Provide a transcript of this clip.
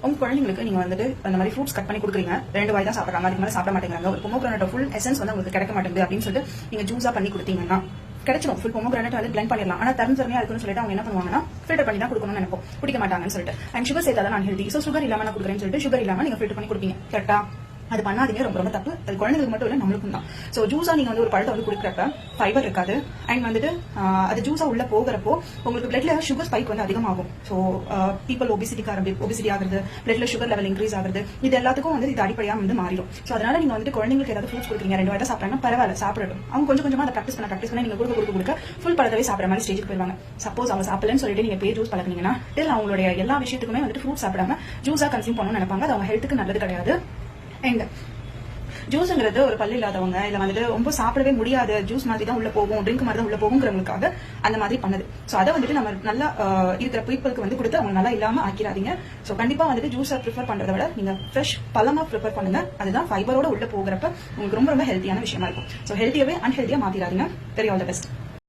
உங்க குழந்தைங்களுக்கு நீங்க வந்துட்டு அந்த மாதிரி ஃப்ரூட்ஸ் கட் பண்ணி கொடுக்குறீங்க, 2 வாய் தான் சாப்பிடுறாங்க, அதுக்கு மேல சாப்பிட மாட்டேங்கிறாங்க, ஒரு பொமோகிரானேட் ஃபுல் எசன்ஸ் வந்து உங்களுக்கு கிடைக்க மாட்டேங்குது அப்படின்னு சொல்லிட்டு நீங்க ஜூஸா பண்ணி கொடுத்தீங்கன்னா கிடைச்சிடும். ஃபுல் பொமோகிரானேட் வந்து பிளெண்ட் பண்ணிடலாம். ஆனா தரமையா இருக்குன்னு சொல்லிட்டு அவங்க என்ன பண்ணுவாங்கன்னா ஃபில்டர் பண்ணி தான் கொடுக்கணும்னு நினைப்போம், குடிக்க மாட்டாங்கன்னு சொல்லிட்டு. அண்ட் சுகர் சேர்த்தா தான் அன்ஹெல்தி, ஸோ சுகர் இல்லாம நான் கொடுக்குறேன்னு சொல்லிட்டு சுகர் இல்லாம நீங்க ஃபில்டர் பண்ணி கொடுப்பீங்க. கரெக்டா? அது பண்ணாதீங்க, ரொம்ப ரொம்ப தப்பு. அது குழந்தைங்களுக்கு மட்டும் இல்ல, நம்மளுக்கும் தான். ஸோ ஜூஸா நீங்க வந்து ஒரு பழத்தை வந்து குடிக்கிறப்ப ஃபைபர் இருக்காது. அண்ட் வந்துட்டு அது ஜூஸா உள்ள போகிறப்போ உங்களுக்கு பிளட்ல சுகர் ஸ்பைக் வந்து அதிகமாகும். ஸோ பீப்பிள் ஒபிசிட்டி ஆகுறது, பிளட்ல சுகர் லெவல் இன்க்ரீஸ் ஆகுறது, இது எல்லாத்துக்கும் வந்து இது அடிப்படையா வந்து மாறிடும். ஸோ அதனால நீங்க வந்துட்டு குழந்தைங்களுக்கு ஏதாவது ஃப்ரூட்ஸ் கொடுக்குறீங்க, 2 வாய் சாப்பிட்றாங்க, பரவாயில்ல, சாப்பிடட்டும். அவங்க கொஞ்சம் கொஞ்சமா அதை ப்ராக்டிஸ் பண்ண நீங்க கொடுக்க ஃபுல் பழத்தவே சாப்பிட்ற மாதிரி ஸ்டேஜுக்கு போயிருவாங்க. சப்போஸ் அவங்க சாப்பிடலன்னு சொல்லிட்டு நீங்க ஜூஸ் பழக்கினீங்கன்னா அவங்களுடைய எல்லா விஷயத்துக்குமே வந்துட்டு ஃப்ரூட் சாப்பிடாம ஜூஸா கன்சியூம் பண்ணணும்னு நினைப்பாங்க. அது அவங்க ஹெல்த்துக்கு நல்லது கிடையாது. அண்ட் ஜூஸ்ங்கிறது ஒரு பல்லு இல்லாதவங்க இல்ல வந்துட்டு ரொம்ப சாப்பிடவே முடியாது, ஜூஸ் மாதிரி தான் உள்ள போகும், ட்ரிங்க் மாதிரி தான் உள்ள போகுங்கிறவங்களுக்காக அந்த மாதிரி பண்ணுது. ஸோ அதை வந்துட்டு நம்ம நல்லா இருக்கிற பீப்புளுக்கு வந்து கொடுத்து அவங்க நல்லா இல்லாம ஆக்கிடாதீங்க. ஸோ கண்டிப்பா வந்துட்டு ஜூஸை ப்ரிஃபர் பண்றதை விட நீங்க ஃப்ரெஷ் பழமா ப்ரிஃபர் பண்ணுங்க. அதுதான் ஃபைபரோட உள்ள போகிறப்ப உங்களுக்கு ரொம்ப ரொம்ப ஹெல்த்தியான விஷயமா இருக்கும். ஸோ ஹெல்த்தியாவே அன்ஹெல்த்தியா மாத்திராதீங்க. Very all the best.